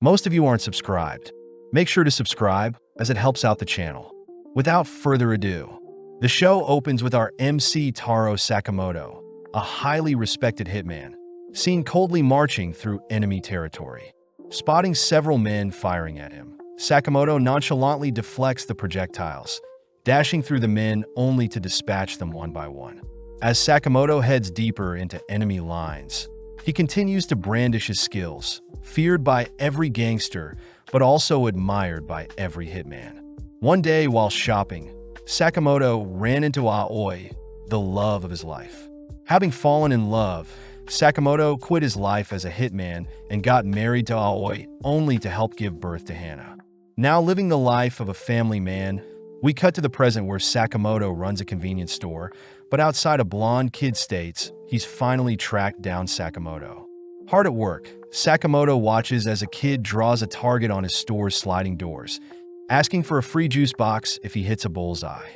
Most of you aren't subscribed. Make sure to subscribe, as it helps out the channel. Without further ado, the show opens with our MC Taro Sakamoto, a highly respected hitman, seen coldly marching through enemy territory. Spotting several men firing at him, Sakamoto nonchalantly deflects the projectiles, dashing through the men only to dispatch them one by one. As Sakamoto heads deeper into enemy lines, he continues to brandish his skills, feared by every gangster, but also admired by every hitman. One day while shopping, Sakamoto ran into Aoi, the love of his life. Having fallen in love, Sakamoto quit his life as a hitman and got married to Aoi only to help give birth to Hana. Now living the life of a family man, we cut to the present where Sakamoto runs a convenience store, but outside a blonde kid states he's finally tracked down Sakamoto. Hard at work, Sakamoto watches as a kid draws a target on his store's sliding doors, asking for a free juice box if he hits a bullseye.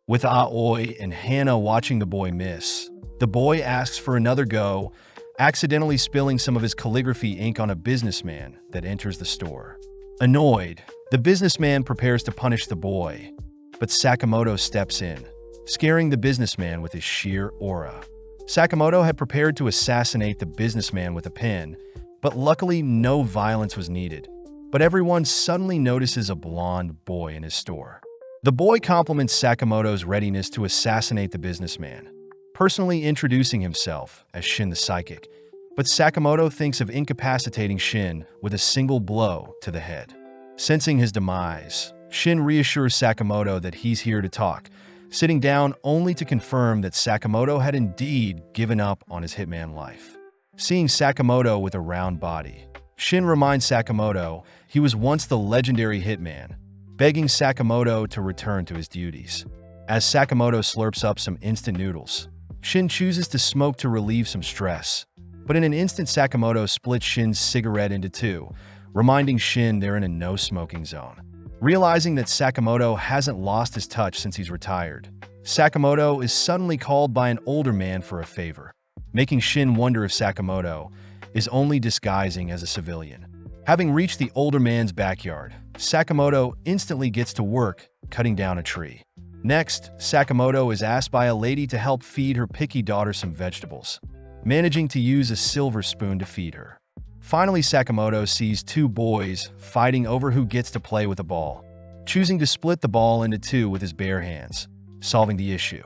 With Aoi and Hana watching the boy miss, the boy asks for another go, accidentally spilling some of his calligraphy ink on a businessman that enters the store. Annoyed, the businessman prepares to punish the boy, but Sakamoto steps in, scaring the businessman with his sheer aura. Sakamoto had prepared to assassinate the businessman with a pen, but luckily no violence was needed. But everyone suddenly notices a blonde boy in his store. The boy compliments Sakamoto's readiness to assassinate the businessman, personally introducing himself as Shin the Psychic, but Sakamoto thinks of incapacitating Shin with a single blow to the head. Sensing his demise, Shin reassures Sakamoto that he's here to talk, sitting down only to confirm that Sakamoto had indeed given up on his hitman life. Seeing Sakamoto with a round body, Shin reminds Sakamoto he was once the legendary hitman, begging Sakamoto to return to his duties. As Sakamoto slurps up some instant noodles, Shin chooses to smoke to relieve some stress, but in an instant Sakamoto splits Shin's cigarette into two, reminding Shin they're in a no-smoking zone. Realizing that Sakamoto hasn't lost his touch since he's retired, Sakamoto is suddenly called by an older man for a favor, making Shin wonder if Sakamoto is only disguising as a civilian. Having reached the older man's backyard, Sakamoto instantly gets to work cutting down a tree. Next, Sakamoto is asked by a lady to help feed her picky daughter some vegetables, managing to use a silver spoon to feed her. Finally, Sakamoto sees two boys fighting over who gets to play with a ball, choosing to split the ball into two with his bare hands, solving the issue.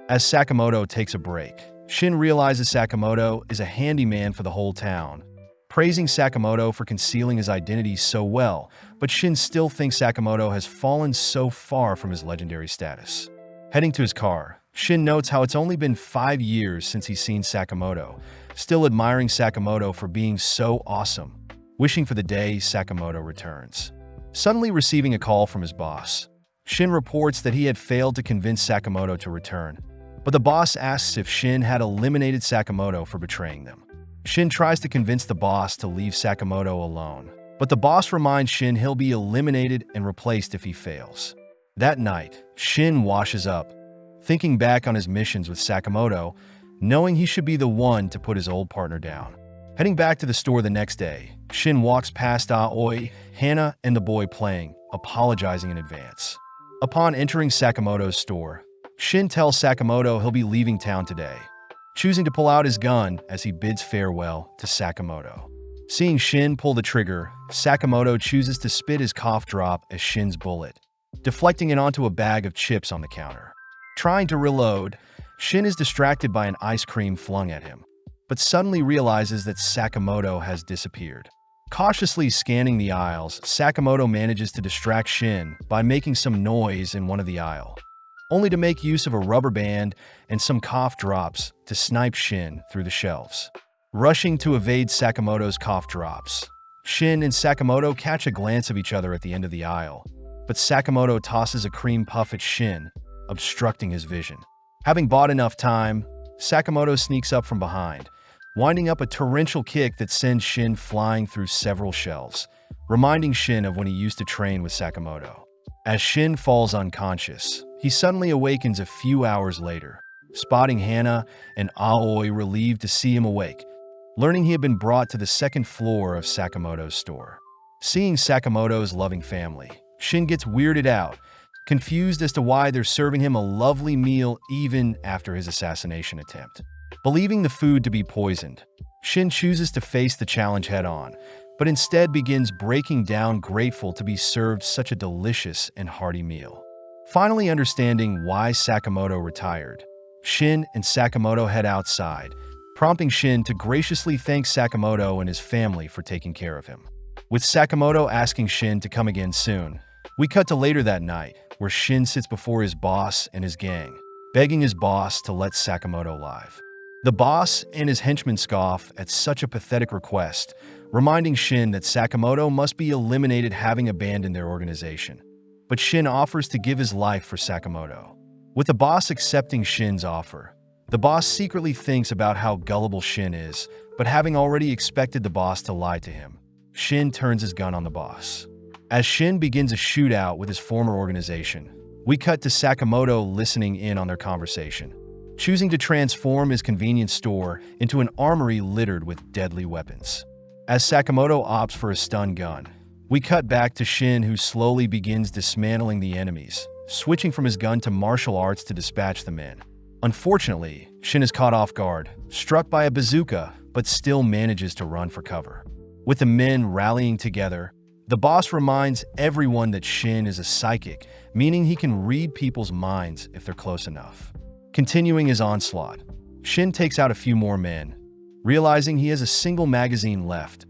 As Sakamoto takes a break, Shin realizes Sakamoto is a handyman for the whole town, praising Sakamoto for concealing his identity so well, but Shin still thinks Sakamoto has fallen so far from his legendary status. Heading to his car, Shin notes how it's only been 5 years since he's seen Sakamoto, still admiring Sakamoto for being so awesome, wishing for the day Sakamoto returns. Suddenly receiving a call from his boss, Shin reports that he had failed to convince Sakamoto to return, but the boss asks if Shin had eliminated Sakamoto for betraying them. Shin tries to convince the boss to leave Sakamoto alone, but the boss reminds Shin he'll be eliminated and replaced if he fails. That night, Shin washes up, thinking back on his missions with Sakamoto, knowing he should be the one to put his old partner down. Heading back to the store the next day, Shin walks past Aoi, Hana, and the boy playing, apologizing in advance. Upon entering Sakamoto's store, Shin tells Sakamoto he'll be leaving town today, choosing to pull out his gun as he bids farewell to Sakamoto. Seeing Shin pull the trigger, Sakamoto chooses to spit his cough drop as Shin's bullet, deflecting it onto a bag of chips on the counter. Trying to reload, Shin is distracted by an ice cream flung at him, but suddenly realizes that Sakamoto has disappeared. Cautiously scanning the aisles, Sakamoto manages to distract Shin by making some noise in one of the aisles, only to make use of a rubber band and some cough drops to snipe Shin through the shelves. Rushing to evade Sakamoto's cough drops, Shin and Sakamoto catch a glance of each other at the end of the aisle, but Sakamoto tosses a cream puff at Shin, obstructing his vision. Having bought enough time, Sakamoto sneaks up from behind, winding up a torrential kick that sends Shin flying through several shelves, reminding Shin of when he used to train with Sakamoto. As Shin falls unconscious, he suddenly awakens a few hours later, spotting Hana and Aoi relieved to see him awake, learning he had been brought to the second floor of Sakamoto's store. Seeing Sakamoto's loving family, Shin gets weirded out, confused as to why they're serving him a lovely meal even after his assassination attempt. Believing the food to be poisoned, Shin chooses to face the challenge head-on, but instead begins breaking down, grateful to be served such a delicious and hearty meal. Finally understanding why Sakamoto retired, Shin and Sakamoto head outside, prompting Shin to graciously thank Sakamoto and his family for taking care of him. With Sakamoto asking Shin to come again soon, we cut to later that night, where Shin sits before his boss and his gang, begging his boss to let Sakamoto live. The boss and his henchmen scoff at such a pathetic request, reminding Shin that Sakamoto must be eliminated, having abandoned their organization. But Shin offers to give his life for Sakamoto. With the boss accepting Shin's offer, the boss secretly thinks about how gullible Shin is, but having already expected the boss to lie to him, Shin turns his gun on the boss. As Shin begins a shootout with his former organization, we cut to Sakamoto listening in on their conversation, choosing to transform his convenience store into an armory littered with deadly weapons. As Sakamoto opts for a stun gun, we cut back to Shin, who slowly begins dismantling the enemies, switching from his gun to martial arts to dispatch the men. Unfortunately, Shin is caught off guard, struck by a bazooka, but still manages to run for cover. With the men rallying together, the boss reminds everyone that Shin is a psychic, meaning he can read people's minds if they're close enough. Continuing his onslaught, Shin takes out a few more men, realizing he has a single magazine left,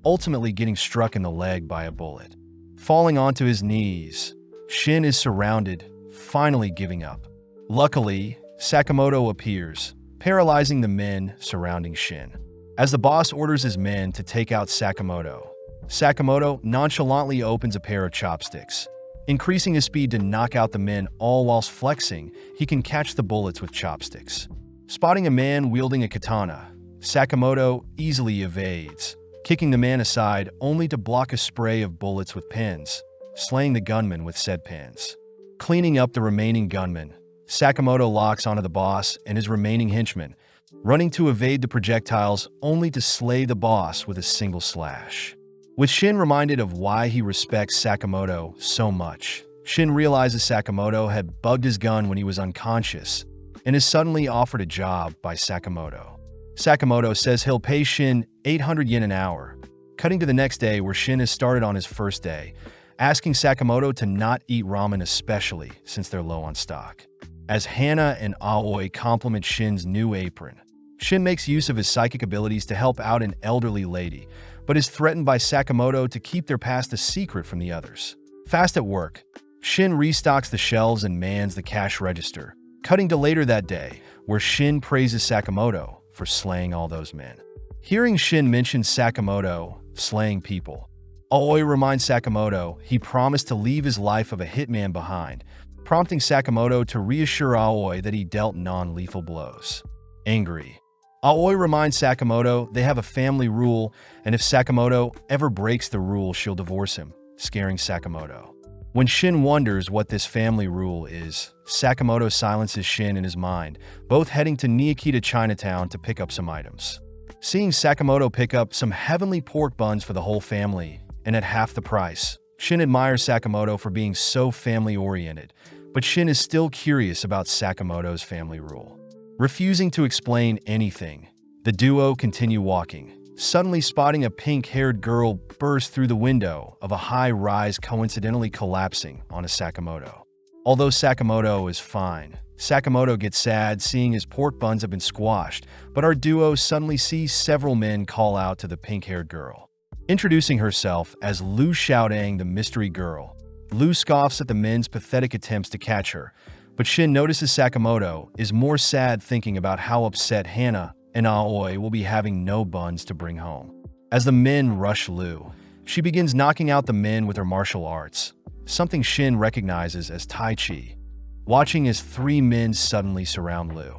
ultimately getting struck in the leg by a bullet. Falling onto his knees, Shin is surrounded, finally giving up. Luckily, Sakamoto appears, paralyzing the men surrounding Shin. As the boss orders his men to take out Sakamoto, Sakamoto nonchalantly opens a pair of chopsticks, increasing his speed to knock out the men, all whilst flexing he can catch the bullets with chopsticks. Spotting a man wielding a katana, Sakamoto easily evades, kicking the man aside only to block a spray of bullets with pins, slaying the gunman with said pins. Cleaning up the remaining gunmen, Sakamoto locks onto the boss and his remaining henchmen, running to evade the projectiles only to slay the boss with a single slash. With Shin reminded of why he respects Sakamoto so much, Shin realizes Sakamoto had bugged his gun when he was unconscious and is suddenly offered a job by Sakamoto. Sakamoto says he'll pay Shin 800 yen an hour. Cutting to the next day, where Shin has started on his first day, asking Sakamoto to not eat ramen, especially since they're low on stock. As Hana and Aoi compliment Shin's new apron, Shin makes use of his psychic abilities to help out an elderly lady, but is threatened by Sakamoto to keep their past a secret from the others. Fast at work, Shin restocks the shelves and mans the cash register, cutting to later that day, where Shin praises Sakamoto for slaying all those men. Hearing Shin mention Sakamoto slaying people, Aoi reminds Sakamoto he promised to leave his life of a hitman behind, prompting Sakamoto to reassure Aoi that he dealt non-lethal blows. Angry, Aoi reminds Sakamoto they have a family rule, and if Sakamoto ever breaks the rule, she'll divorce him, scaring Sakamoto. When Shin wonders what this family rule is, Sakamoto silences Shin in his mind, both heading to Niokita Chinatown to pick up some items. Seeing Sakamoto pick up some heavenly pork buns for the whole family, and at half the price, Shin admires Sakamoto for being so family-oriented, but Shin is still curious about Sakamoto's family rule. Refusing to explain anything, the duo continue walking, suddenly spotting a pink-haired girl burst through the window of a high-rise, coincidentally collapsing onto Sakamoto. Although Sakamoto is fine, Sakamoto gets sad seeing his pork buns have been squashed, but our duo suddenly sees several men call out to the pink-haired girl. Introducing herself as Lu Xiaodang, the mystery girl, Lu scoffs at the men's pathetic attempts to catch her, but Shin notices Sakamoto is more sad, thinking about how upset Hana and Aoi will be having no buns to bring home. As the men rush Lu, she begins knocking out the men with her martial arts, something Shin recognizes as Tai Chi, watching as 3 men suddenly surround Lu.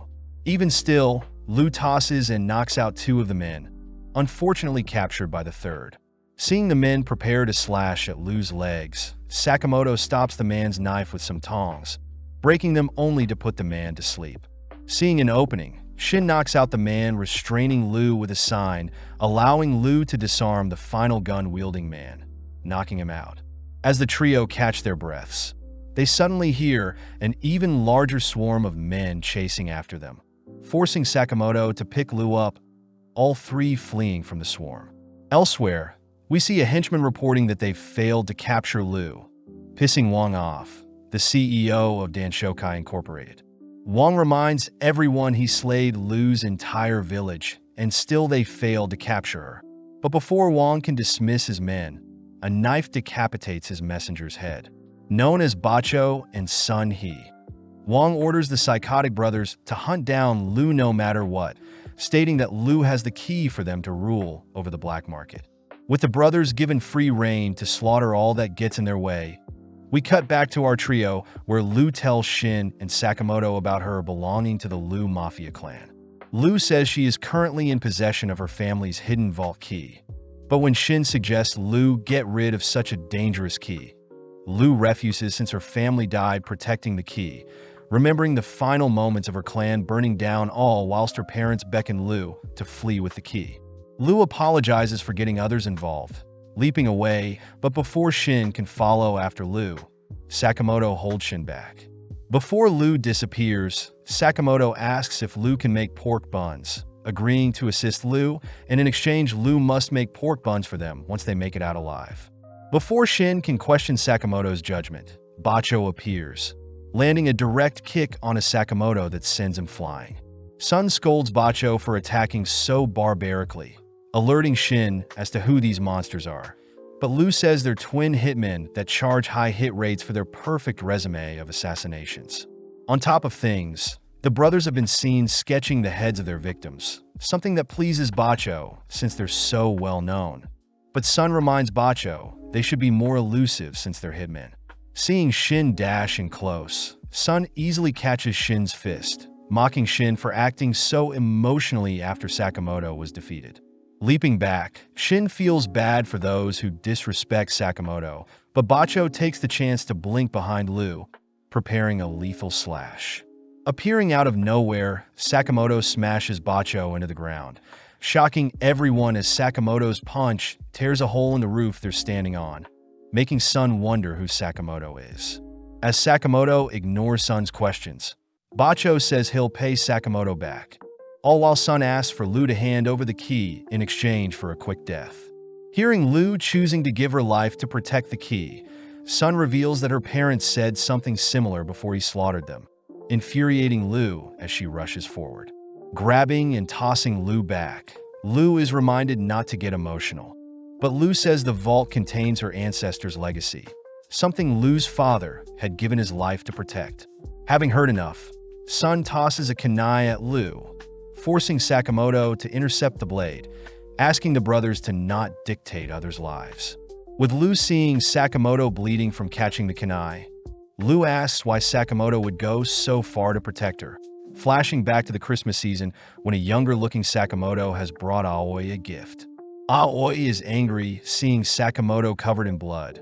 Even still, Lu tosses and knocks out 2 of the men, unfortunately captured by the third. Seeing the men prepare to slash at Lu's legs, Sakamoto stops the man's knife with some tongs, breaking them only to put the man to sleep. Seeing an opening, Shin knocks out the man, restraining Lu with a sign, allowing Lu to disarm the final gun-wielding man. knocking him out. As the trio catch their breaths, they suddenly hear an even larger swarm of men chasing after them, forcing Sakamoto to pick Lu up, all three fleeing from the swarm. Elsewhere, we see a henchman reporting that they've failed to capture Lu, pissing Wang off, the CEO of Danshokai Incorporated. Wang reminds everyone he slayed Lu's entire village, and still they failed to capture her. But before Wang can dismiss his men, a knife decapitates his messenger's head. Known as Bacho and Sun He, Wang orders the psychotic brothers to hunt down Lu no matter what, stating that Lu has the key for them to rule over the black market. With the brothers given free rein to slaughter all that gets in their way, we cut back to our trio where Lu tells Shin and Sakamoto about her belonging to the Lu Mafia clan. Lu says she is currently in possession of her family's hidden vault key. But when Shin suggests Lu get rid of such a dangerous key, Lu refuses since her family died protecting the key, remembering the final moments of her clan burning down all whilst her parents beckon Lu to flee with the key. Lu apologizes for getting others involved, leaping away, but before Shin can follow after Lu, Sakamoto holds Shin back. Before Lu disappears, Sakamoto asks if Lu can make pork buns, agreeing to assist Lu, and in exchange Lu must make pork buns for them once they make it out alive. Before Shin can question Sakamoto's judgment, Bacho appears, landing a direct kick on a Sakamoto that sends him flying. Sun scolds Bacho for attacking so barbarically, alerting Shin as to who these monsters are. But Lu says they're twin hitmen that charge high hit rates for their perfect resume of assassinations. On top of things, the brothers have been seen sketching the heads of their victims, something that pleases Bacho since they're so well known. But Sun reminds Bacho they should be more elusive since they're hitmen. Seeing Shin dash in close, Sun easily catches Shin's fist, mocking Shin for acting so emotionally after Sakamoto was defeated. Leaping back, Shin feels bad for those who disrespect Sakamoto, but Bacho takes the chance to blink behind Lu, preparing a lethal slash. Appearing out of nowhere, Sakamoto smashes Bacho into the ground, shocking everyone as Sakamoto's punch tears a hole in the roof they're standing on, making Sun wonder who Sakamoto is. As Sakamoto ignores Sun's questions, Bacho says he'll pay Sakamoto back, all while Sun asks for Lu to hand over the key in exchange for a quick death. Hearing Lu choosing to give her life to protect the key, Sun reveals that her parents said something similar before he slaughtered them, infuriating Lu as she rushes forward. Grabbing and tossing Lu back, Lu is reminded not to get emotional. But Lu says the vault contains her ancestors' legacy, something Lu's father had given his life to protect. Having heard enough, Sun tosses a kunai at Lu, forcing Sakamoto to intercept the blade, asking the brothers to not dictate others' lives. With Lu seeing Sakamoto bleeding from catching the kunai, Lu asks why Sakamoto would go so far to protect her, flashing back to the Christmas season when a younger-looking Sakamoto has brought Aoi a gift. Aoi is angry seeing Sakamoto covered in blood,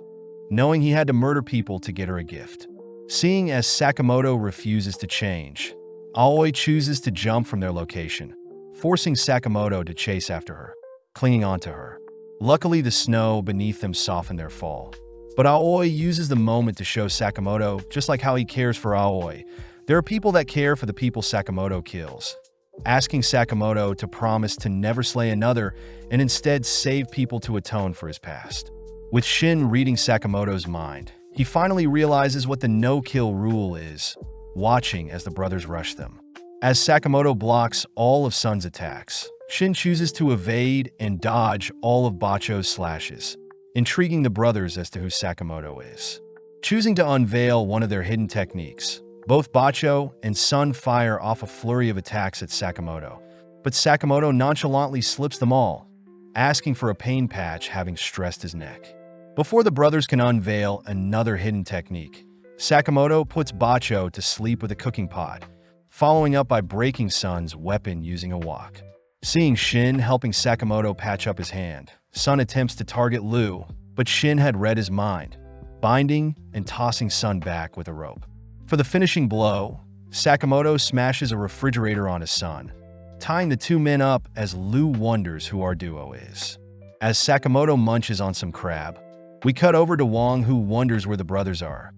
knowing he had to murder people to get her a gift. Seeing as Sakamoto refuses to change, Aoi chooses to jump from their location, forcing Sakamoto to chase after her, clinging onto her. Luckily, the snow beneath them softened their fall. But Aoi uses the moment to show Sakamoto just like how he cares for Aoi. There are people that care for the people Sakamoto kills, asking Sakamoto to promise to never slay another and instead save people to atone for his past. With Shin reading Sakamoto's mind, he finally realizes what the no-kill rule is, watching as the brothers rush them. As Sakamoto blocks all of Sun's attacks, Shin chooses to evade and dodge all of Bacho's slashes, intriguing the brothers as to who Sakamoto is. Choosing to unveil one of their hidden techniques, both Bacho and Sun fire off a flurry of attacks at Sakamoto, but Sakamoto nonchalantly slips them all, asking for a pain patch having stressed his neck. Before the brothers can unveil another hidden technique, Sakamoto puts Bacho to sleep with a cooking pot, following up by breaking Sun's weapon using a wok. Seeing Shin helping Sakamoto patch up his hand, Sun attempts to target Lu, but Shin had read his mind, binding and tossing Sun back with a rope. For the finishing blow, Sakamoto smashes a refrigerator on his son, tying the two men up as Lu wonders who our duo is. As Sakamoto munches on some crab, We cut over to Wong, who wonders where the brothers are.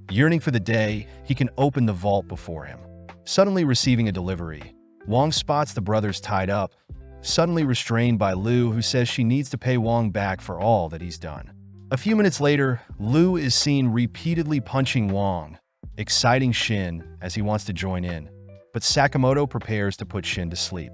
Yearning for the day he can open the vault before him. Suddenly receiving a delivery, Wong spots the brothers tied up, suddenly restrained by Lu, who says she needs to pay Wong back for all that he's done. A few minutes later, Lu is seen repeatedly punching Wong, exciting Shin as he wants to join in, but Sakamoto prepares to put Shin to sleep.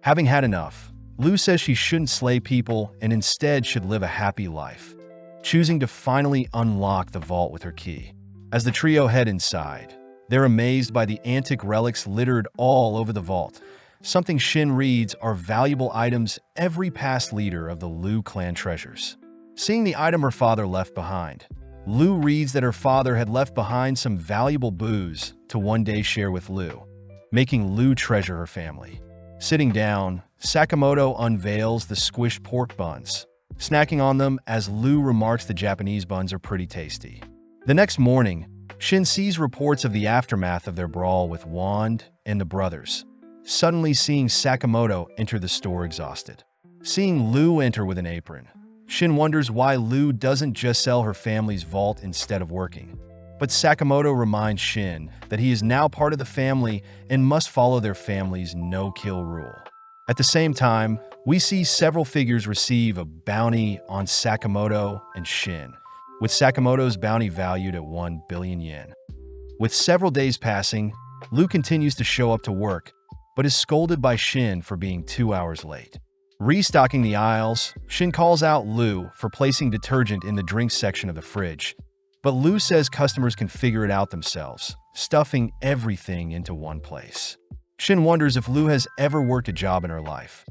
Having had enough, Lu says she shouldn't slay people and instead should live a happy life, choosing to finally unlock the vault with her key. As the trio head inside, they're amazed by the antique relics littered all over the vault. Something Shin reads are valuable items every past leader of the Lu clan treasures. Seeing the item her father left behind, Lu reads that her father had left behind some valuable booze to one day share with Lu, making Lu treasure her family. Sitting down, Sakamoto unveils the squished pork buns, snacking on them as Lu remarks the Japanese buns are pretty tasty. The next morning, Shin sees reports of the aftermath of their brawl with Wand and the brothers, suddenly seeing Sakamoto enter the store exhausted. Seeing Lu enter with an apron, Shin wonders why Lu doesn't just sell her family's vault instead of working. But Sakamoto reminds Shin that he is now part of the family and must follow their family's no-kill rule. At the same time, we see several figures receive a bounty on Sakamoto and Shin, with Sakamoto's bounty valued at 1 billion yen. With several days passing, Lu continues to show up to work, but is scolded by Shin for being 2 hours late. Restocking the aisles, Shin calls out Lu for placing detergent in the drinks section of the fridge, but Lu says customers can figure it out themselves, stuffing everything into one place. Shin wonders if Lu has ever worked a job in her life,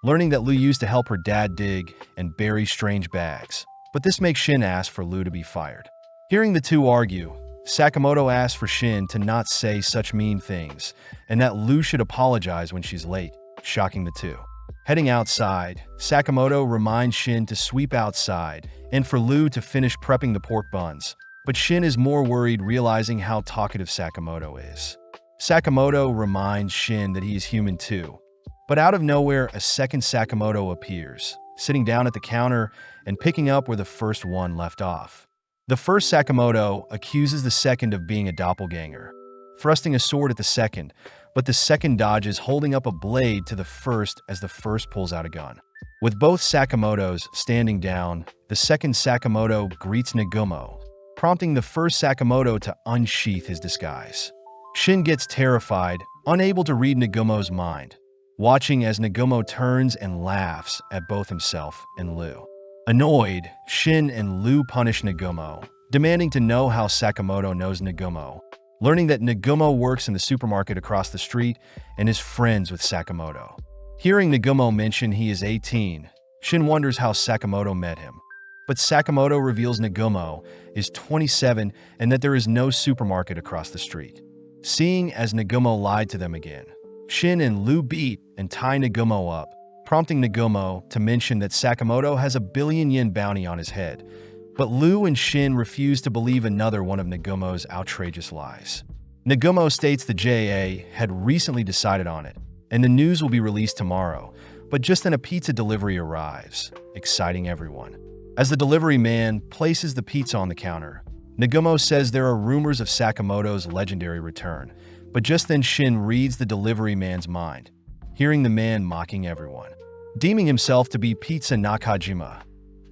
learning that Lu used to help her dad dig and bury strange bags, but this makes Shin ask for Lu to be fired. Hearing the two argue, Sakamoto asks for Shin to not say such mean things and that Lu should apologize when she's late, shocking the two. Heading outside, Sakamoto reminds Shin to sweep outside and for Lu to finish prepping the pork buns, but Shin is more worried realizing how talkative Sakamoto is. Sakamoto reminds Shin that he is human too, but out of nowhere a second Sakamoto appears, sitting down at the counter and picking up where the first one left off. The first Sakamoto accuses the second of being a doppelganger, thrusting a sword at the second, but the second dodges, holding up a blade to the first as the first pulls out a gun. With both Sakamotos standing down, the second Sakamoto greets Nagumo, prompting the first Sakamoto to unsheath his disguise. Shin gets terrified, unable to read Nagumo's mind, watching as Nagumo turns and laughs at both himself and Lu. Annoyed, Shin and Lu punish Nagumo, demanding to know how Sakamoto knows Nagumo, learning that Nagumo works in the supermarket across the street and is friends with Sakamoto. Hearing Nagumo mention he is 18, Shin wonders how Sakamoto met him, but Sakamoto reveals Nagumo is 27 and that there is no supermarket across the street. Seeing as Nagumo lied to them again, Shin and Lu beat and tie Nagumo up, prompting Nagumo to mention that Sakamoto has a 1 billion yen bounty on his head, but Lu and Shin refuse to believe another one of Nagumo's outrageous lies. Nagumo states the JA had recently decided on it, and the news will be released tomorrow, but just then a pizza delivery arrives, exciting everyone. As the delivery man places the pizza on the counter, Nagumo says there are rumors of Sakamoto's legendary return, but just then Shin reads the delivery man's mind, hearing the man mocking everyone. Deeming himself to be Pizza Nakajima,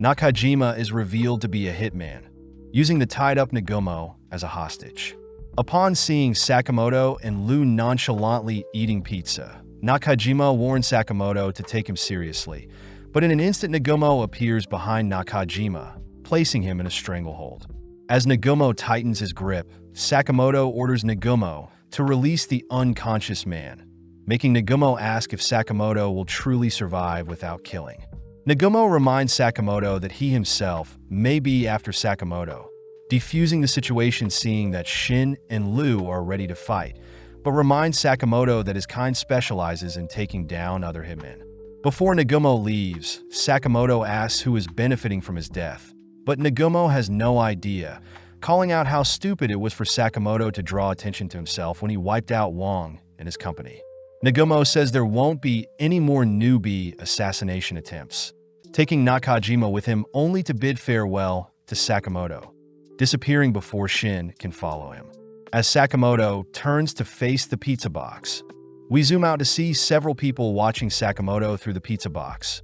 Nakajima is revealed to be a hitman, using the tied-up Nagumo as a hostage. Upon seeing Sakamoto and Lu nonchalantly eating pizza, Nakajima warns Sakamoto to take him seriously, but in an instant Nagumo appears behind Nakajima, placing him in a stranglehold. As Nagumo tightens his grip, Sakamoto orders Nagumo to release the unconscious man, making Nagumo ask if Sakamoto will truly survive without killing. Nagumo reminds Sakamoto that he himself may be after Sakamoto, defusing the situation seeing that Shin and Lu are ready to fight, but reminds Sakamoto that his kind specializes in taking down other hitmen. Before Nagumo leaves, Sakamoto asks who is benefiting from his death, but Nagumo has no idea, calling out how stupid it was for Sakamoto to draw attention to himself when he wiped out Wong and his company. Nagumo says there won't be any more newbie assassination attempts, taking Nakajima with him only to bid farewell to Sakamoto, disappearing before Shin can follow him. As Sakamoto turns to face the pizza box, we zoom out to see several people watching Sakamoto through the pizza box,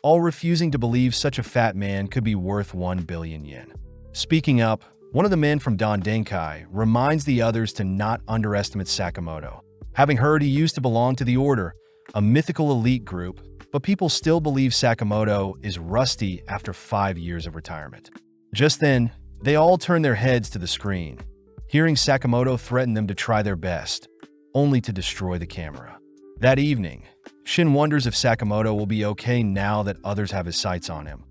all refusing to believe such a fat man could be worth 1 billion yen. Speaking up, one of the men from Don Denkai reminds the others to not underestimate Sakamoto. Having heard he used to belong to the Order, a mythical elite group, but people still believe Sakamoto is rusty after 5 years of retirement. Just then, they all turn their heads to the screen, hearing Sakamoto threaten them to try their best, only to destroy the camera. That evening, Shin wonders if Sakamoto will be okay now that others have his sights on him,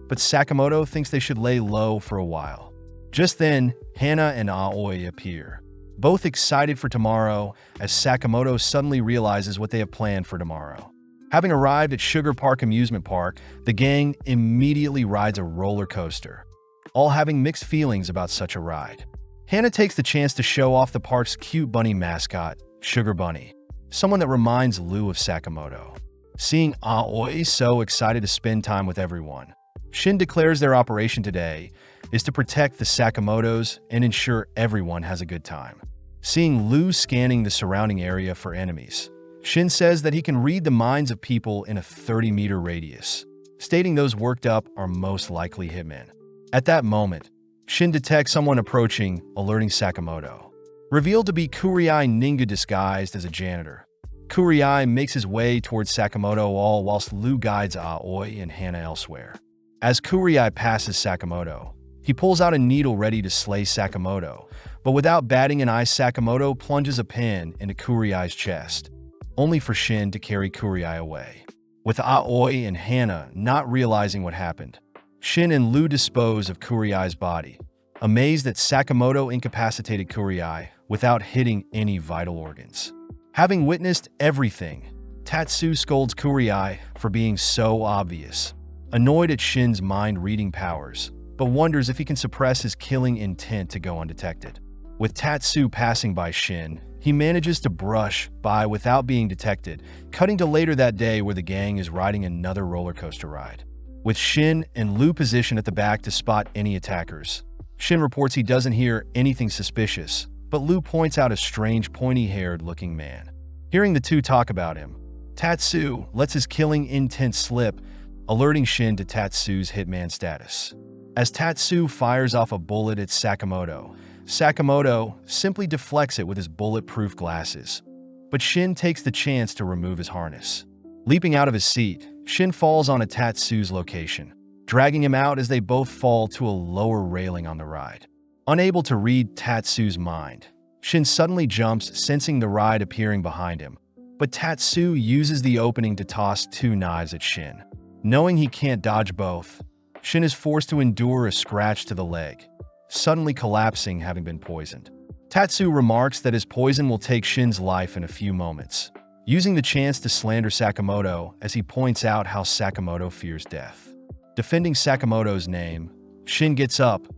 but Sakamoto thinks they should lay low for a while. Just then, Hana and Aoi appear, both excited for tomorrow as Sakamoto suddenly realizes what they have planned for tomorrow. Having arrived at Sugar Park Amusement Park, the gang immediately rides a roller coaster, all having mixed feelings about such a ride. Hana takes the chance to show off the park's cute bunny mascot, Sugar Bunny, someone that reminds Lou of Sakamoto. Seeing Aoi so excited to spend time with everyone, Shin declares their operation today is to protect the Sakamotos and ensure everyone has a good time. Seeing Lou scanning the surrounding area for enemies, Shin says that he can read the minds of people in a 30-meter radius, stating those worked up are most likely hitmen. At that moment, Shin detects someone approaching, alerting Sakamoto. Revealed to be Kuriai Ninga disguised as a janitor, Kuriai makes his way towards Sakamoto all whilst Lou guides Aoi and Hana elsewhere. As Kuriai passes Sakamoto, he pulls out a needle ready to slay Sakamoto, but without batting an eye, Sakamoto plunges a pin into Kuriai's chest, only for Shin to carry Kuriai away. With Aoi and Hana not realizing what happened, Shin and Lou dispose of Kuriai's body, amazed that Sakamoto incapacitated Kuriai without hitting any vital organs. Having witnessed everything, Tatsu scolds Kuriai for being so obvious, annoyed at Shin's mind-reading powers, but wonders if he can suppress his killing intent to go undetected. With Tatsu passing by Shin, he manages to brush by without being detected, cutting to later that day where the gang is riding another roller coaster ride. With Shin and Lou positioned at the back to spot any attackers, Shin reports he doesn't hear anything suspicious, but Lou points out a strange pointy-haired looking man. Hearing the two talk about him, Tatsu lets his killing intent slip, alerting Shin to Tatsu's hitman status. As Tatsu fires off a bullet at Sakamoto, Sakamoto simply deflects it with his bulletproof glasses, but Shin takes the chance to remove his harness. Leaping out of his seat, Shin falls onto Tatsu's location, dragging him out as they both fall to a lower railing on the ride. Unable to read Tatsu's mind, Shin suddenly jumps, sensing the ride appearing behind him, but Tatsu uses the opening to toss 2 knives at Shin. Knowing he can't dodge both, Shin is forced to endure a scratch to the leg, suddenly collapsing having been poisoned. Tatsu remarks that his poison will take Shin's life in a few moments, using the chance to slander Sakamoto as he points out how Sakamoto fears death. Defending Sakamoto's name, Shin gets up,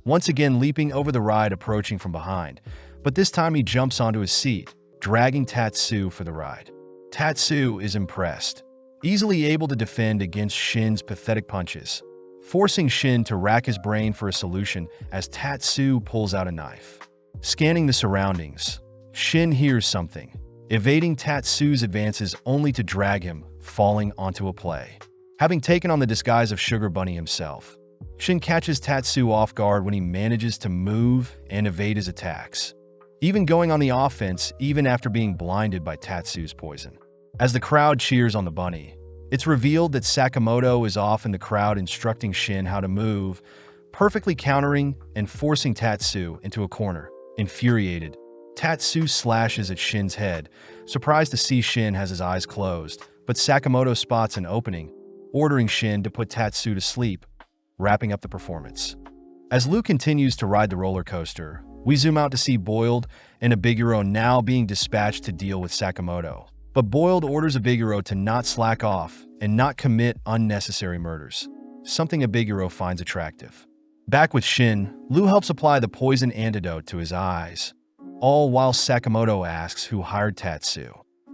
once again leaping over the ride approaching from behind, but this time he jumps onto his seat, dragging Tatsu for the ride. Tatsu is impressed, easily able to defend against Shin's pathetic punches, forcing Shin to rack his brain for a solution as Tatsu pulls out a knife. Scanning the surroundings, Shin hears something, evading Tatsu's advances only to drag him, falling onto a play. Having taken on the disguise of Sugar Bunny himself, Shin catches Tatsu off guard when he manages to move and evade his attacks, even going on the offense even after being blinded by Tatsu's poison. As the crowd cheers on the bunny, it's revealed that Sakamoto is off in the crowd instructing Shin how to move, perfectly countering and forcing Tatsu into a corner. Infuriated, Tatsu slashes at Shin's head, surprised to see Shin has his eyes closed, but Sakamoto spots an opening, ordering Shin to put Tatsu to sleep, wrapping up the performance. As Lou continues to ride the roller coaster, we zoom out to see Boiled and Abiguro now being dispatched to deal with Sakamoto. But Boiled orders Abiguro to not slack off and not commit unnecessary murders, something Abiguro finds attractive. Back with Shin, Lou helps apply the poison antidote to his eyes, all while Sakamoto asks who hired Tatsu.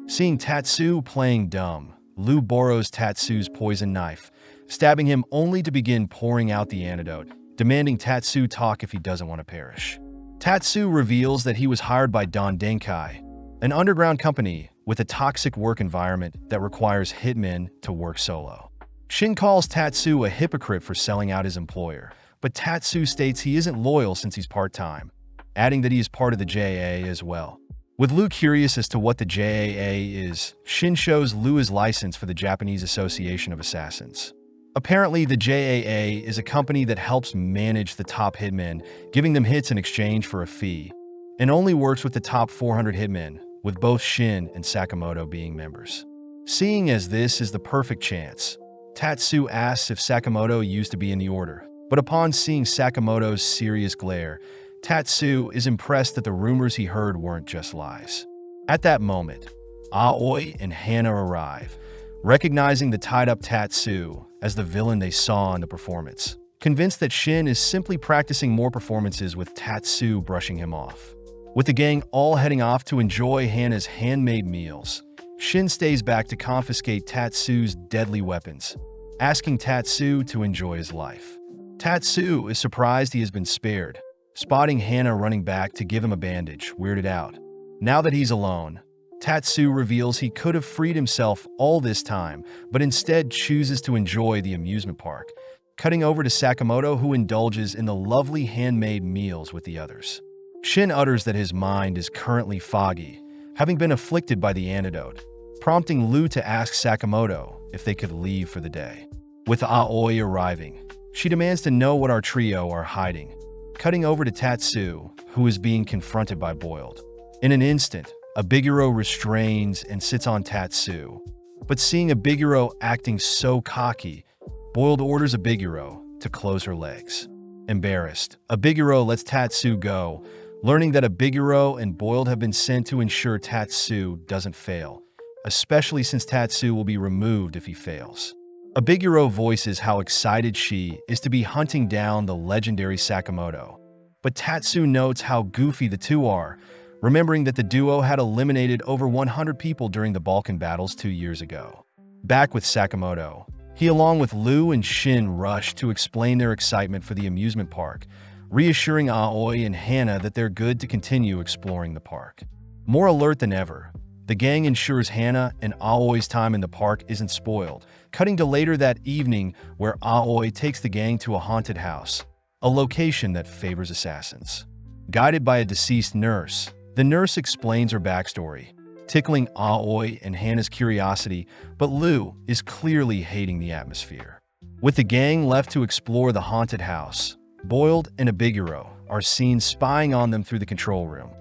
Seeing Tatsu playing dumb, Lou borrows Tatsu's poison knife, stabbing him only to begin pouring out the antidote, demanding Tatsu talk if he doesn't want to perish. Tatsu reveals that he was hired by Don Denkai, an underground company with a toxic work environment that requires hitmen to work solo. Shin calls Tatsu a hypocrite for selling out his employer, but Tatsu states he isn't loyal since he's part-time, adding that he is part of the JAA as well. With Lu curious as to what the JAA is, Shin shows Lu his license for the Japanese Association of Assassins. Apparently, the JAA is a company that helps manage the top hitmen, giving them hits in exchange for a fee, and only works with the top 400 hitmen, with both Shin and Sakamoto being members. Seeing as this is the perfect chance, Tatsu asks if Sakamoto used to be in the order, but upon seeing Sakamoto's serious glare, Tatsu is impressed that the rumors he heard weren't just lies. At that moment, Aoi and Hana arrive, recognizing the tied-up Tatsu as the villain they saw in the performance, convinced that Shin is simply practicing more performances with Tatsu brushing him off. With the gang all heading off to enjoy Hana's handmade meals, Shin stays back to confiscate Tatsu's deadly weapons, asking Tatsu to enjoy his life. Tatsu is surprised he has been spared, spotting Hana running back to give him a bandage, weirded out. Now that he's alone, Tatsu reveals he could have freed himself all this time, but instead chooses to enjoy the amusement park, cutting over to Sakamoto, who indulges in the lovely handmade meals with the others. Shin utters that his mind is currently foggy, having been afflicted by the antidote, prompting Lu to ask Sakamoto if they could leave for the day. With Aoi arriving, she demands to know what our trio are hiding, cutting over to Tatsu, who is being confronted by Boiled. In an instant, Abiguro restrains and sits on Tatsu, but seeing Abiguro acting so cocky, Boiled orders Abiguro to close her legs. Embarrassed, Abiguro lets Tatsu go, learning that Abiguro and Boiled have been sent to ensure Tatsu doesn't fail, especially since Tatsu will be removed if he fails. Abiguro voices how excited she is to be hunting down the legendary Sakamoto, but Tatsu notes how goofy the two are, remembering that the duo had eliminated over 100 people during the Balkan battles 2 years ago. Back with Sakamoto, he along with Lu and Shin rush to explain their excitement for the amusement park, reassuring Aoi and Hana that they're good to continue exploring the park. More alert than ever, the gang ensures Hana and Aoi's time in the park isn't spoiled, cutting to later that evening where Aoi takes the gang to a haunted house, a location that favors assassins. Guided by a deceased nurse, the nurse explains her backstory, tickling Aoi and Hana's curiosity, but Lu is clearly hating the atmosphere. With the gang left to explore the haunted house, Boiled and Abiguro are seen spying on them through the control room,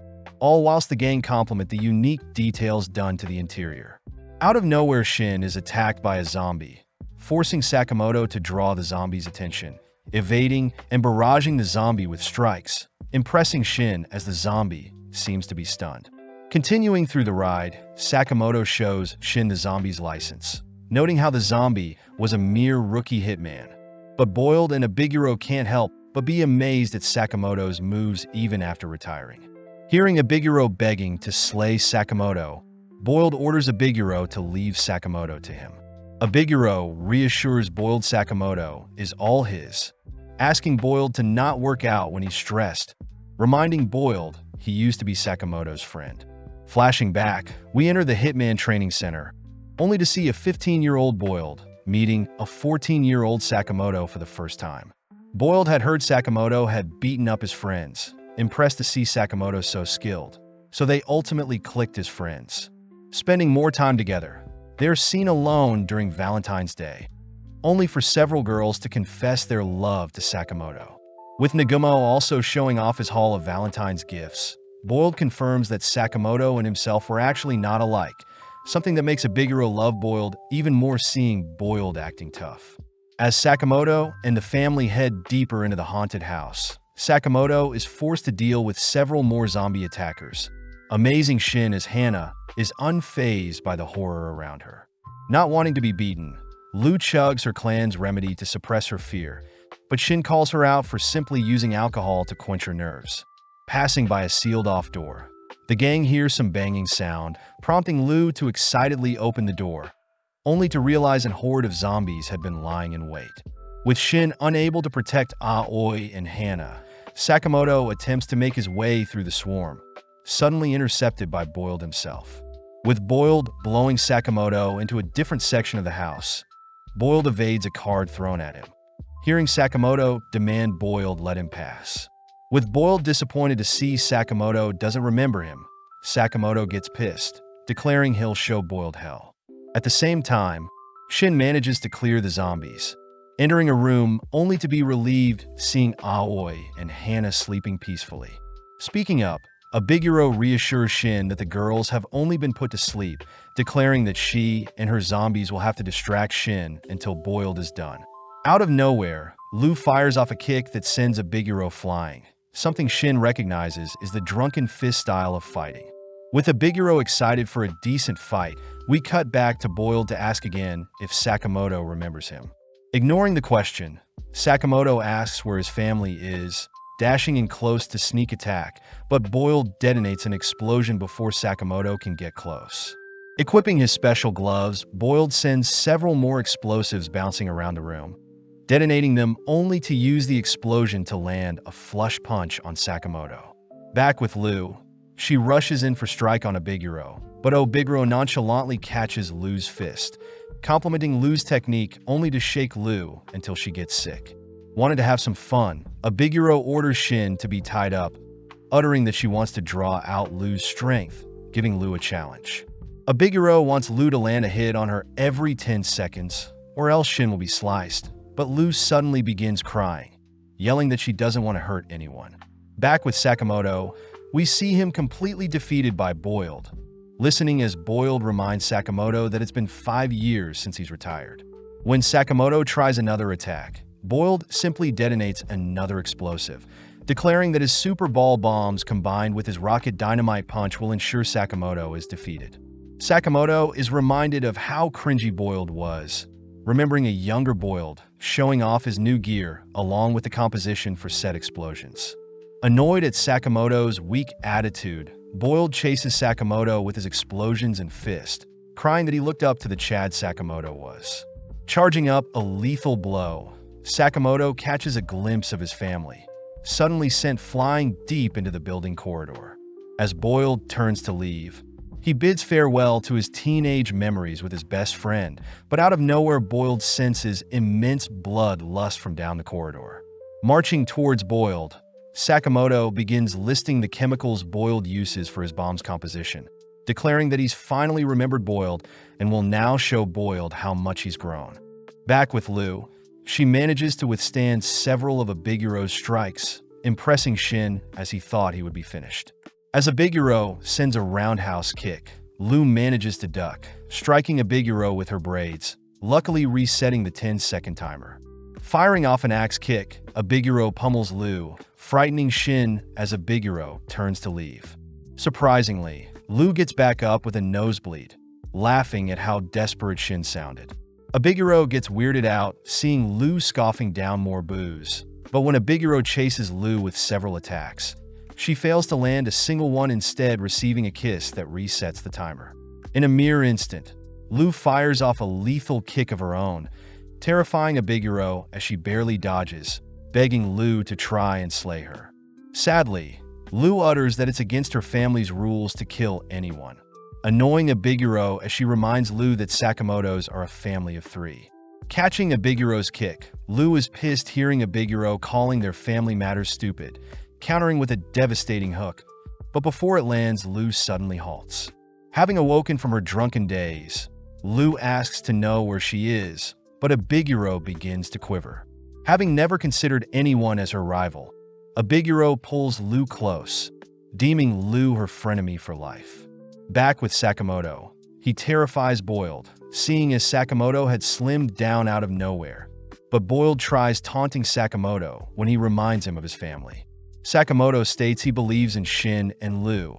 all whilst the gang compliment the unique details done to the interior. Out of nowhere, Shin is attacked by a zombie, forcing Sakamoto to draw the zombie's attention, evading and barraging the zombie with strikes, impressing Shin as the zombie seems to be stunned. Continuing through the ride, Sakamoto shows Shin the zombie's license, noting how the zombie was a mere rookie hitman. But Boiled and Abiguro can't help but be amazed at Sakamoto's moves even after retiring. Hearing Abiguro begging to slay Sakamoto, Boiled orders Abiguro to leave Sakamoto to him. Abiguro reassures Boiled Sakamoto is all his, asking Boiled to not work out when he's stressed, reminding Boiled he used to be Sakamoto's friend. Flashing back, we enter the Hitman training center, only to see a 15-year-old Boiled meeting a 14-year-old Sakamoto for the first time. Boiled had heard Sakamoto had beaten up his friends, impressed to see Sakamoto so skilled, so they ultimately clicked as friends. Spending more time together, they're seen alone during Valentine's Day, only for several girls to confess their love to Sakamoto. With Nagumo also showing off his haul of Valentine's gifts, Boiled confirms that Sakamoto and himself were actually not alike, something that makes Abiguro love Boiled even more, seeing Boiled acting tough. As Sakamoto and the family head deeper into the haunted house, Sakamoto is forced to deal with several more zombie attackers. Amazing Shin as Hana is unfazed by the horror around her. Not wanting to be beaten, Lu chugs her clan's remedy to suppress her fear, but Shin calls her out for simply using alcohol to quench her nerves. Passing by a sealed-off door, the gang hears some banging sound, prompting Lu to excitedly open the door, only to realize a horde of zombies had been lying in wait. With Shin unable to protect Aoi and Hana, Sakamoto attempts to make his way through the swarm, suddenly intercepted by Boiled himself. With Boiled blowing Sakamoto into a different section of the house, Boiled evades a card thrown at him. Hearing Sakamoto demand Boiled let him pass. With Boiled disappointed to see Sakamoto doesn't remember him, Sakamoto gets pissed, declaring he'll show Boiled hell. At the same time, Shin manages to clear the zombies, entering a room only to be relieved seeing Aoi and Hana sleeping peacefully. Speaking up, Abiguro reassures Shin that the girls have only been put to sleep, declaring that she and her zombies will have to distract Shin until Boiled is done. Out of nowhere, Lu fires off a kick that sends Abiguro flying. Something Shin recognizes is the drunken fist style of fighting. With Abiguro excited for a decent fight, we cut back to Boiled to ask again if Sakamoto remembers him. Ignoring the question, Sakamoto asks where his family is, dashing in close to sneak attack, but Boiled detonates an explosion before Sakamoto can get close. Equipping his special gloves, Boiled sends several more explosives bouncing around the room, detonating them only to use the explosion to land a flush punch on Sakamoto. Back with Lu, she rushes in for strike on Abiguro, but Abiguro nonchalantly catches Lu's fist, complimenting Lu's technique only to shake Lu until she gets sick. Wanted to have some fun, Abiguro orders Shin to be tied up, uttering that she wants to draw out Lu's strength, giving Lu a challenge. Abiguro wants Lu to land a hit on her every 10 seconds, or else Shin will be sliced, but Lu suddenly begins crying, yelling that she doesn't want to hurt anyone. Back with Sakamoto, we see him completely defeated by Boiled, listening as Boiled reminds Sakamoto that it's been 5 years since he's retired. When Sakamoto tries another attack, Boiled simply detonates another explosive, declaring that his super ball bombs combined with his rocket dynamite punch will ensure Sakamoto is defeated. Sakamoto is reminded of how cringy Boiled was, remembering a younger Boiled showing off his new gear along with the composition for said explosions. Annoyed at Sakamoto's weak attitude, Boiled chases Sakamoto with his explosions and fist, crying that he looked up to the Chad Sakamoto was. Charging up a lethal blow, Sakamoto catches a glimpse of his family, suddenly sent flying deep into the building corridor. As Boiled turns to leave, he bids farewell to his teenage memories with his best friend, but out of nowhere Boiled senses immense blood lust from down the corridor. Marching towards Boiled, Sakamoto begins listing the chemicals Boiled uses for his bomb's composition, declaring that he's finally remembered Boiled and will now show Boiled how much he's grown. Back with Lu, she manages to withstand several of Abiguro's strikes, impressing Shin as he thought he would be finished. As Abiguro sends a roundhouse kick, Lu manages to duck, striking Abiguro with her braids, luckily resetting the 10-second timer. Firing off an axe kick, Abiguro pummels Lu, frightening Shin as Abiguro turns to leave. Surprisingly, Lu gets back up with a nosebleed, laughing at how desperate Shin sounded. Abiguro gets weirded out, seeing Lu scoffing down more booze, but when Abiguro chases Lu with several attacks, she fails to land a single one, instead receiving a kiss that resets the timer. In a mere instant, Lu fires off a lethal kick of her own, terrifying Abiguro as she barely dodges, begging Lu to try and slay her. Sadly, Lu utters that it's against her family's rules to kill anyone, annoying Abiguro as she reminds Lu that Sakamotos are a family of 3. Catching Abiguro's kick, Lu is pissed hearing Abiguro calling their family matters stupid, countering with a devastating hook, but before it lands, Lu suddenly halts. Having awoken from her drunken daze, Lu asks to know where she is, but Abiguro begins to quiver. Having never considered anyone as her rival, Abiguro pulls Lu close, deeming Lu her frenemy for life. Back with Sakamoto, he terrifies Boiled, seeing as Sakamoto had slimmed down out of nowhere, but Boiled tries taunting Sakamoto when he reminds him of his family. Sakamoto states he believes in Shin and Lu,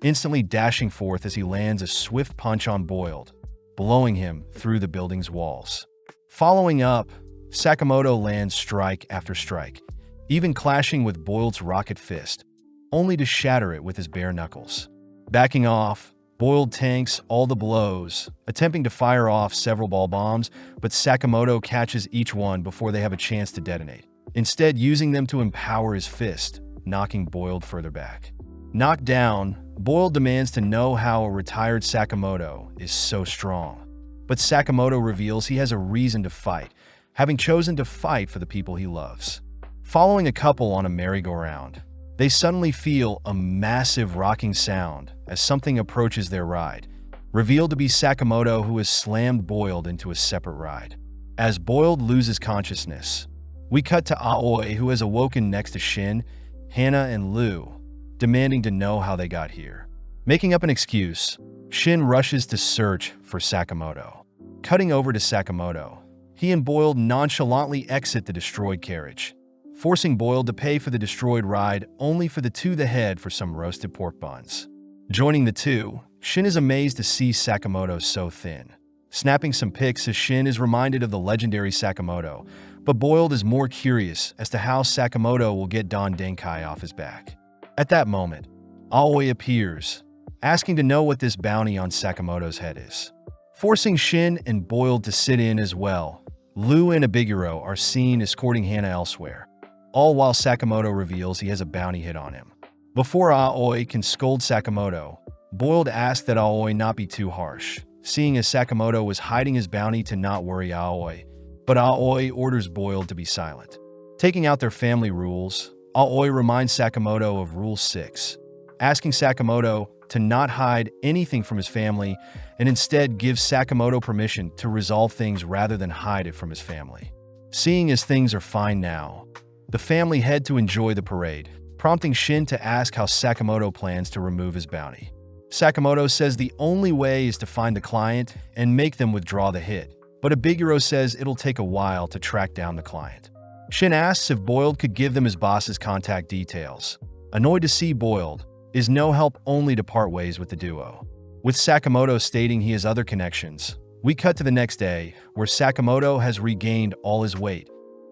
instantly dashing forth as he lands a swift punch on Boiled, blowing him through the building's walls. Following up, Sakamoto lands strike after strike, even clashing with Boiled's rocket fist, only to shatter it with his bare knuckles. Backing off, Boiled tanks all the blows, attempting to fire off several ball bombs, but Sakamoto catches each one before they have a chance to detonate, instead using them to empower his fist, knocking Boiled further back. Knocked down, Boiled demands to know how a retired Sakamoto is so strong. But Sakamoto reveals he has a reason to fight, having chosen to fight for the people he loves. Following a couple on a merry-go-round, they suddenly feel a massive rocking sound as something approaches their ride, revealed to be Sakamoto, who has slammed Boiled into a separate ride. As Boiled loses consciousness, we cut to Aoi, who has awoken next to Shin, Hana, and Lu, demanding to know how they got here. Making up an excuse, Shin rushes to search for Sakamoto. Cutting over to Sakamoto, he and Boiled nonchalantly exit the destroyed carriage, forcing Boiled to pay for the destroyed ride only for the two to head for some roasted pork buns. Joining the two, Shin is amazed to see Sakamoto so thin. Snapping some pics as Shin is reminded of the legendary Sakamoto, but Boiled is more curious as to how Sakamoto will get Don Denkai off his back. At that moment, Aoi appears, asking to know what this bounty on Sakamoto's head is. Forcing Shin and Boiled to sit in as well, Lu and Abiguro are seen escorting Hana elsewhere, all while Sakamoto reveals he has a bounty hit on him. Before Aoi can scold Sakamoto, Boiled asks that Aoi not be too harsh, seeing as Sakamoto was hiding his bounty to not worry Aoi, but Aoi orders Boiled to be silent. Taking out their family rules, Aoi reminds Sakamoto of Rule 6, asking Sakamoto to not hide anything from his family and instead gives Sakamoto permission to resolve things rather than hide it from his family. Seeing as things are fine now, the family head to enjoy the parade, prompting Shin to ask how Sakamoto plans to remove his bounty. Sakamoto says the only way is to find the client and make them withdraw the hit, but Abiguro says it'll take a while to track down the client. Shin asks if Boiled could give them his boss's contact details. Annoyed to see Boiled, is no help, only to part ways with the duo. With Sakamoto stating he has other connections, we cut to the next day, where Sakamoto has regained all his weight,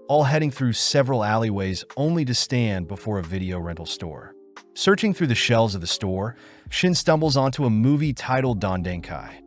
all heading through several alleyways only to stand before a video rental store. Searching through the shelves of the store, Shin stumbles onto a movie titled Don Denkai,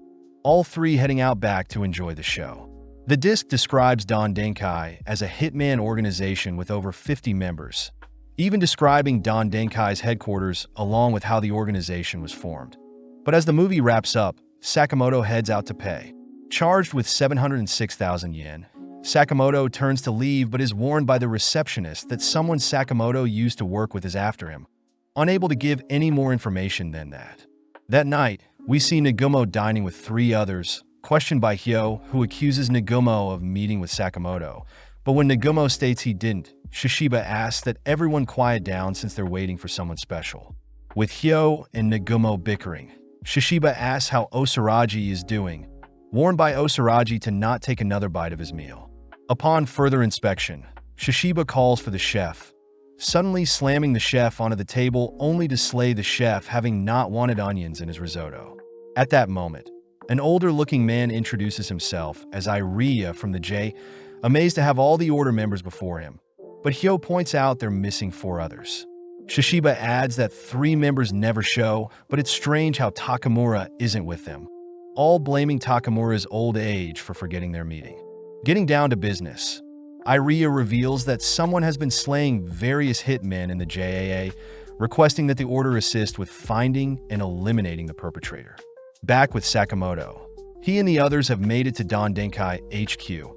all three heading out back to enjoy the show. The disc describes Don Denkai as a Hitman organization with over 50 members, even describing Don Denkai's headquarters along with how the organization was formed. But as the movie wraps up, Sakamoto heads out to pay. Charged with 706,000 yen, Sakamoto turns to leave but is warned by the receptionist that someone Sakamoto used to work with is after him, unable to give any more information than that. That night, we see Nagumo dining with three others, questioned by Hyo, who accuses Nagumo of meeting with Sakamoto. But when Nagumo states he didn't, Shishiba asks that everyone quiet down since they're waiting for someone special. With Hyo and Nagumo bickering, Shishiba asks how Osaragi is doing, warned by Osaragi to not take another bite of his meal. Upon further inspection, Shishiba calls for the chef, suddenly slamming the chef onto the table only to slay the chef, having not wanted onions in his risotto. At that moment, an older-looking man introduces himself as Iria from the J, amazed to have all the order members before him. But Hyo points out they're missing 4 others. Shishiba adds that 3 members never show, but it's strange how Takamura isn't with them, all blaming Takamura's old age for forgetting their meeting. Getting down to business, Iria reveals that someone has been slaying various hitmen in the JAA, requesting that the order assist with finding and eliminating the perpetrator. Back with Sakamoto, he and the others have made it to Don Denkai HQ,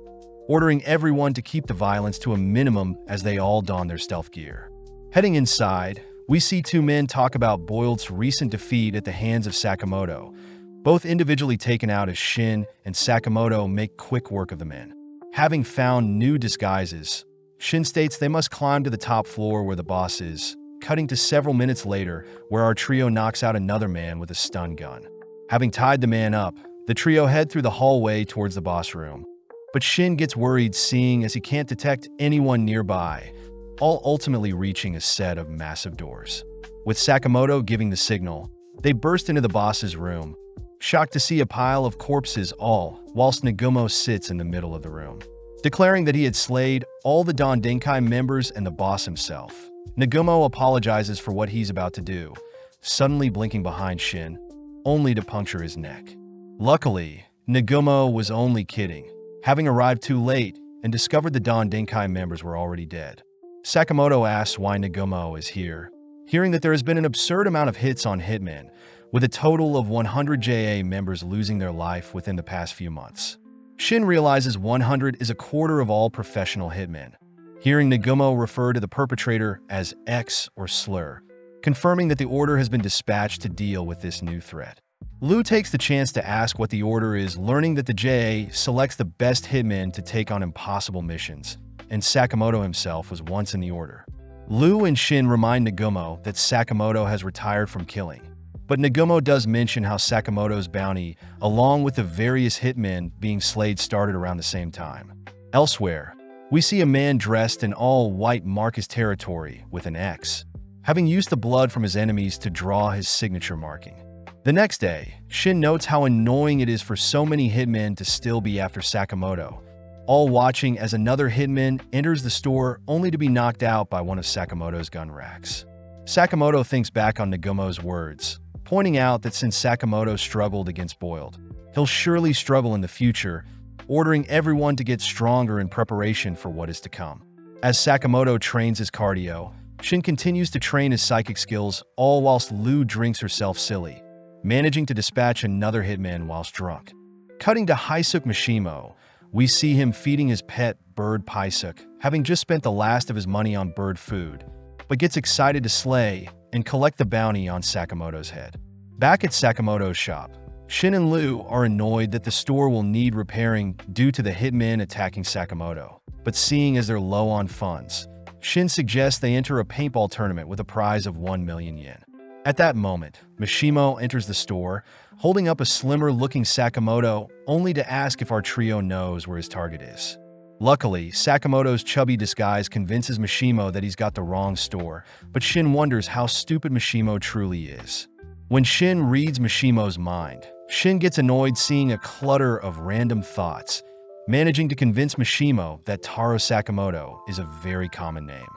ordering everyone to keep the violence to a minimum as they all don their stealth gear. Heading inside, we see 2 men talk about Boiled's recent defeat at the hands of Sakamoto, both individually taken out as Shin and Sakamoto make quick work of the men. Having found new disguises, Shin states they must climb to the top floor where the boss is, cutting to several minutes later where our trio knocks out another man with a stun gun. Having tied the man up, the trio head through the hallway towards the boss room. But Shin gets worried seeing as he can't detect anyone nearby, all ultimately reaching a set of massive doors. With Sakamoto giving the signal, they burst into the boss's room, shocked to see a pile of corpses all whilst Nagumo sits in the middle of the room. Declaring that he had slayed all the Don Denkai members and the boss himself, Nagumo apologizes for what he's about to do, suddenly blinking behind Shin. only to puncture his neck. Luckily, Nagumo was only kidding, having arrived too late and discovered the Don Denkai members were already dead. Sakamoto asks why Nagumo is here, hearing that there has been an absurd amount of hits on Hitman, with a total of 100 JA members losing their life within the past few months. Shin realizes 100 is a quarter of all professional hitmen, hearing Nagumo refer to the perpetrator as X or slur, confirming that the order has been dispatched to deal with this new threat. Lu takes the chance to ask what the order is, learning that the JA selects the best hitmen to take on impossible missions, and Sakamoto himself was once in the order. Lu and Shin remind Nagumo that Sakamoto has retired from killing, but Nagumo does mention how Sakamoto's bounty, along with the various hitmen being slayed, started around the same time. Elsewhere, we see a man dressed in all white mark his territory with an X, having used the blood from his enemies to draw his signature marking. The next day, Shin notes how annoying it is for so many hitmen to still be after Sakamoto, all watching as another hitman enters the store only to be knocked out by one of Sakamoto's gun racks. Sakamoto thinks back on Nagumo's words, pointing out that since Sakamoto struggled against Boiled, he'll surely struggle in the future, ordering everyone to get stronger in preparation for what is to come. As Sakamoto trains his cardio, Shin continues to train his psychic skills, all whilst Lu drinks herself silly, managing to dispatch another hitman whilst drunk. Cutting to Haisuk Mishimo, we see him feeding his pet bird Paisuk, having just spent the last of his money on bird food, but gets excited to slay and collect the bounty on Sakamoto's head. Back at Sakamoto's shop, Shin and Lu are annoyed that the store will need repairing due to the hitmen attacking Sakamoto, but seeing as they're low on funds, Shin suggests they enter a paintball tournament with a prize of 1 million yen. At that moment, Mishimo enters the store, holding up a slimmer-looking Sakamoto, only to ask if our trio knows where his target is. Luckily, Sakamoto's chubby disguise convinces Mishimo that he's got the wrong store, but Shin wonders how stupid Mishimo truly is. When Shin reads Mishimo's mind, Shin gets annoyed seeing a clutter of random thoughts, managing to convince Mishimo that Taro Sakamoto is a very common name.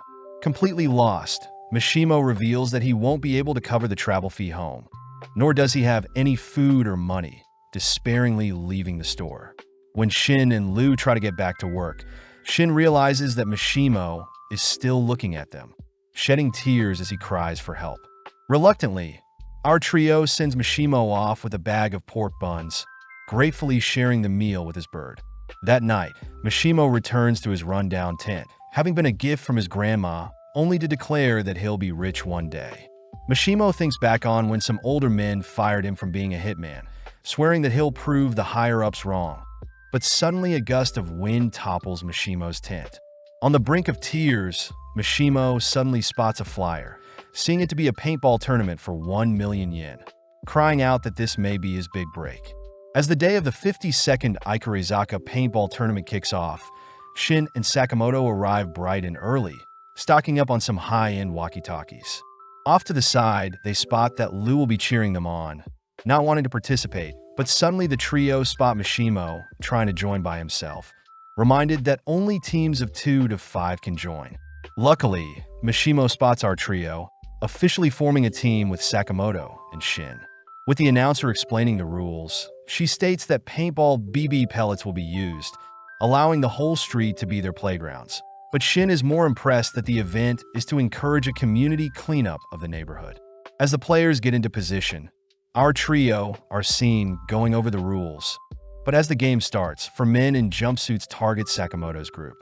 Completely lost, Mishimo reveals that he won't be able to cover the travel fee home, nor does he have any food or money, despairingly leaving the store. When Shin and Lu try to get back to work, Shin realizes that Mishimo is still looking at them, shedding tears as he cries for help. Reluctantly, our trio sends Mishimo off with a bag of pork buns, gratefully sharing the meal with his bird. That night, Mishimo returns to his rundown tent, having been a gift from his grandma, only to declare that he'll be rich one day. Mishimo thinks back on when some older men fired him from being a hitman, swearing that he'll prove the higher-ups wrong. But suddenly a gust of wind topples Mishimo's tent. On the brink of tears, Mishimo suddenly spots a flyer, seeing it to be a paintball tournament for 1 million yen, crying out that this may be his big break. As the day of the 52nd Ikurizaka paintball tournament kicks off, Shin and Sakamoto arrive bright and early, stocking up on some high-end walkie-talkies. Off to the side, they spot that Lu will be cheering them on, not wanting to participate, but suddenly the trio spot Mishimo trying to join by himself, reminded that only teams of 2 to 5 can join. Luckily, Mishimo spots our trio, officially forming a team with Sakamoto and Shin. With the announcer explaining the rules, she states that paintball BB pellets will be used, allowing the whole street to be their playgrounds. But Shin is more impressed that the event is to encourage a community cleanup of the neighborhood. As the players get into position, our trio are seen going over the rules. But as the game starts, 4 men in jumpsuits target Sakamoto's group.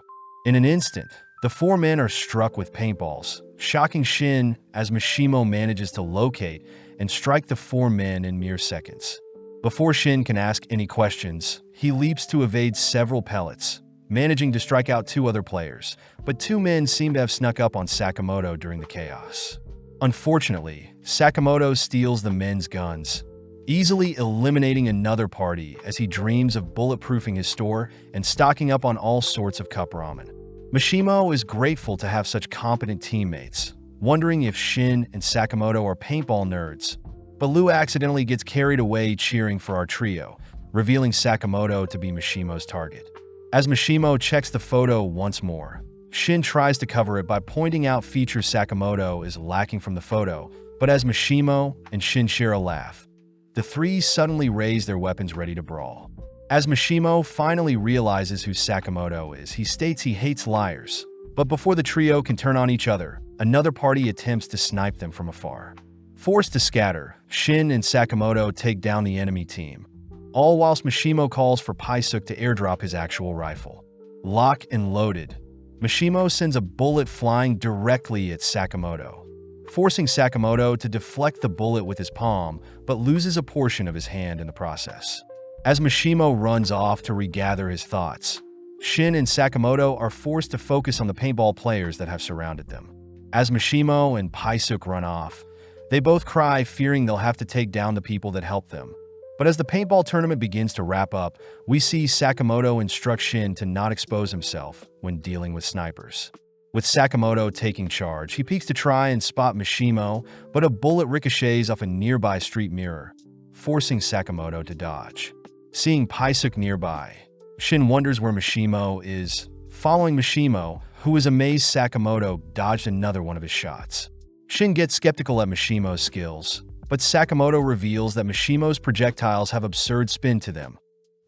In an instant, the 4 men are struck with paintballs, shocking Shin as Mishimo manages to locate and strike the 4 men in mere seconds. Before Shin can ask any questions, he leaps to evade several pellets, managing to strike out 2 other players, but 2 men seem to have snuck up on Sakamoto during the chaos. Unfortunately, Sakamoto steals the men's guns, easily eliminating another party as he dreams of bulletproofing his store and stocking up on all sorts of cup ramen. Mishimo is grateful to have such competent teammates, wondering if Shin and Sakamoto are paintball nerds, but Lu accidentally gets carried away cheering for our trio, revealing Sakamoto to be Mishimo's target. As Mishimo checks the photo once more, Shin tries to cover it by pointing out features Sakamoto is lacking from the photo, but as Mishimo and Shin share a laugh, the three suddenly raise their weapons ready to brawl. As Mishimo finally realizes who Sakamoto is, he states he hates liars. But before the trio can turn on each other, another party attempts to snipe them from afar. Forced to scatter, Shin and Sakamoto take down the enemy team, all whilst Mishimo calls for Paisuk to airdrop his actual rifle. Lock and loaded, Mishimo sends a bullet flying directly at Sakamoto, forcing Sakamoto to deflect the bullet with his palm, but loses a portion of his hand in the process. As Mishimo runs off to regather his thoughts, Shin and Sakamoto are forced to focus on the paintball players that have surrounded them. As Mishimo and Paisuk run off, they both cry, fearing they'll have to take down the people that helped them. But as the paintball tournament begins to wrap up, we see Sakamoto instruct Shin to not expose himself when dealing with snipers. With Sakamoto taking charge, he peeks to try and spot Mishimo, but a bullet ricochets off a nearby street mirror, forcing Sakamoto to dodge. Seeing Paisuk nearby, Shin wonders where Mishimo is. Following Mishimo, who is amazed Sakamoto dodged another one of his shots. Shin gets skeptical at Mishimo's skills, but Sakamoto reveals that Mishimo's projectiles have absurd spin to them.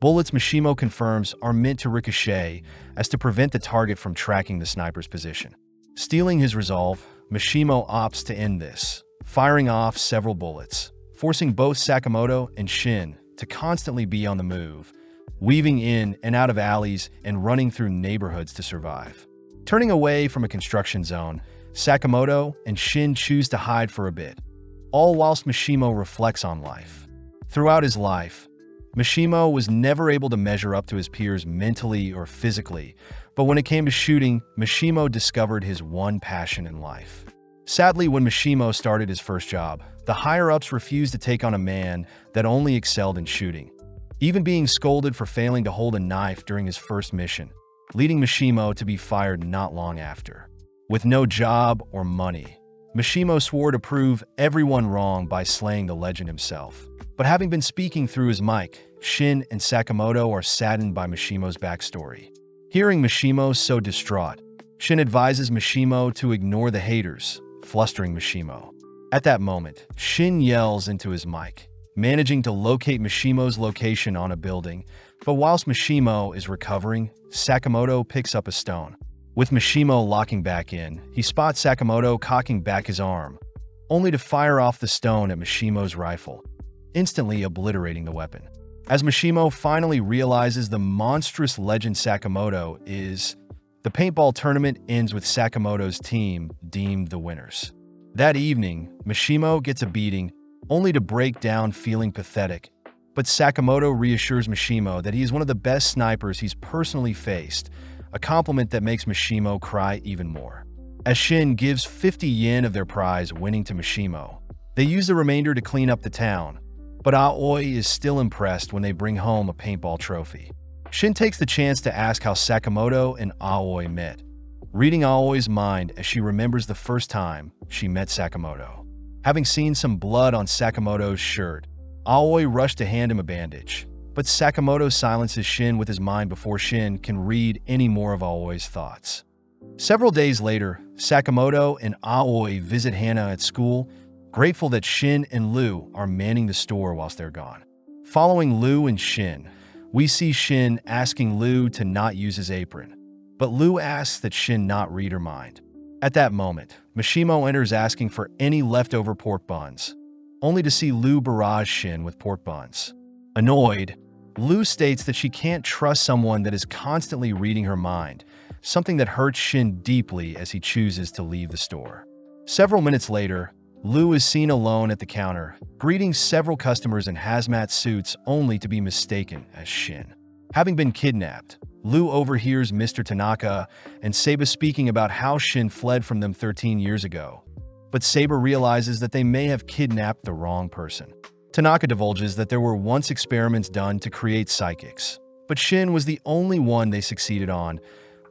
Bullets, Mishimo confirms, are meant to ricochet as to prevent the target from tracking the sniper's position. Stealing his resolve, Mishimo opts to end this, firing off several bullets, forcing both Sakamoto and Shin to constantly be on the move, weaving in and out of alleys and running through neighborhoods to survive. Turning away from a construction zone, Sakamoto and Shin choose to hide for a bit, all whilst Mishimo reflects on life. Throughout his life, Mishimo was never able to measure up to his peers mentally or physically, but when it came to shooting, Mishimo discovered his one passion in life. Sadly, when Mishimo started his first job, the higher-ups refused to take on a man that only excelled in shooting, even being scolded for failing to hold a knife during his first mission, leading Mishimo to be fired not long after. With no job or money, Mishimo swore to prove everyone wrong by slaying the legend himself. But having been speaking through his mic, Shin and Sakamoto are saddened by Mishimo's backstory. Hearing Mishimo so distraught, Shin advises Mishimo to ignore the haters, flustering Mishimo. At that moment, Shin yells into his mic, managing to locate Mishimo's location on a building, but whilst Mishimo is recovering, Sakamoto picks up a stone. With Mishimo locking back in, he spots Sakamoto cocking back his arm, only to fire off the stone at Mishimo's rifle, instantly obliterating the weapon. As Mishimo finally realizes the monstrous legend Sakamoto is, the paintball tournament ends with Sakamoto's team deemed the winners. That evening, Mishimo gets a beating, only to break down feeling pathetic, but Sakamoto reassures Mishimo that he is one of the best snipers he's personally faced, a compliment that makes Mishimo cry even more. As Shin gives 50 yen of their prize winning to Mishimo, they use the remainder to clean up the town, but Aoi is still impressed when they bring home a paintball trophy. Shin takes the chance to ask how Sakamoto and Aoi met, reading Aoi's mind as she remembers the first time she met Sakamoto. Having seen some blood on Sakamoto's shirt, Aoi rushed to hand him a bandage, but Sakamoto silences Shin with his mind before Shin can read any more of Aoi's thoughts. Several days later, Sakamoto and Aoi visit Hana at school, grateful that Shin and Lu are manning the store whilst they're gone. Following Lu and Shin, we see Shin asking Lu to not use his apron, but Lu asks that Shin not read her mind. At that moment, Mishimo enters asking for any leftover pork buns, only to see Lu barrage Shin with pork buns. Annoyed, Lu states that she can't trust someone that is constantly reading her mind, something that hurts Shin deeply as he chooses to leave the store. Several minutes later, Lu is seen alone at the counter, greeting several customers in hazmat suits only to be mistaken as Shin. Having been kidnapped, Lu overhears Mr. Tanaka and Saba speaking about how Shin fled from them 13 years ago, but Saba realizes that they may have kidnapped the wrong person. Tanaka divulges that there were once experiments done to create psychics, but Shin was the only one they succeeded on,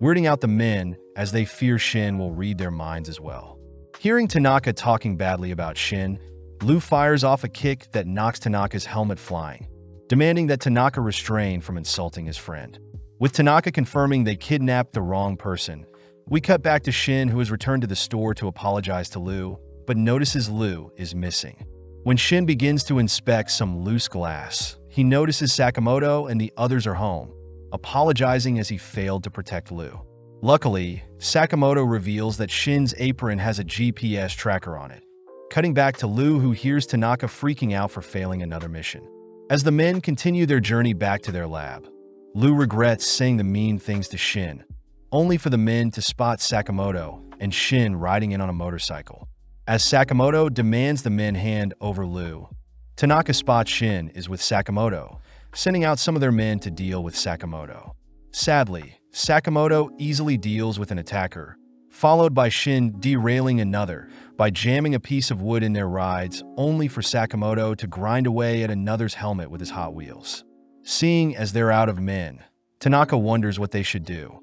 weirding out the men as they fear Shin will read their minds as well. Hearing Tanaka talking badly about Shin, Lu fires off a kick that knocks Tanaka's helmet flying, demanding that Tanaka restrain from insulting his friend. With Tanaka confirming they kidnapped the wrong person, we cut back to Shin, who has returned to the store to apologize to Lu, but notices Lu is missing. When Shin begins to inspect some loose glass, he notices Sakamoto and the others are home, apologizing as he failed to protect Lu. Luckily, Sakamoto reveals that Shin's apron has a GPS tracker on it, cutting back to Lu, who hears Tanaka freaking out for failing another mission. As the men continue their journey back to their lab, Lu regrets saying the mean things to Shin, only for the men to spot Sakamoto and Shin riding in on a motorcycle. As Sakamoto demands the men hand over Lu, Tanaka spots Shin is with Sakamoto, sending out some of their men to deal with Sakamoto. Sadly, Sakamoto easily deals with an attacker, followed by Shin derailing another by jamming a piece of wood in their rides, only for Sakamoto to grind away at another's helmet with his Hot Wheels. Seeing as they're out of men, Tanaka wonders what they should do,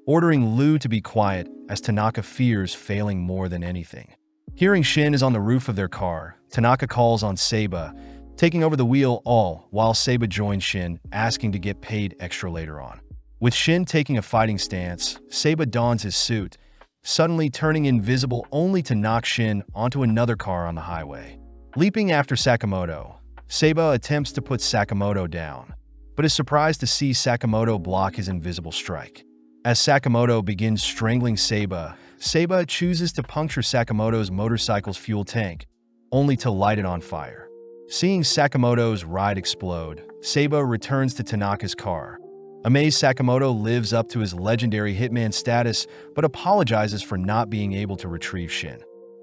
ordering Lu to be quiet as Tanaka fears failing more than anything. Hearing Shin is on the roof of their car, Tanaka calls on Seiba, taking over the wheel all while Seiba joins Shin, asking to get paid extra later on. With Shin taking a fighting stance, Seiba dons his suit, suddenly turning invisible only to knock Shin onto another car on the highway. Leaping after Sakamoto, Seiba attempts to put Sakamoto down, but is surprised to see Sakamoto block his invisible strike. As Sakamoto begins strangling Seiba, Seiba chooses to puncture Sakamoto's motorcycle's fuel tank, only to light it on fire. Seeing Sakamoto's ride explode, Seiba returns to Tanaka's car. Amazed, Sakamoto lives up to his legendary Hitman status, but apologizes for not being able to retrieve Shin.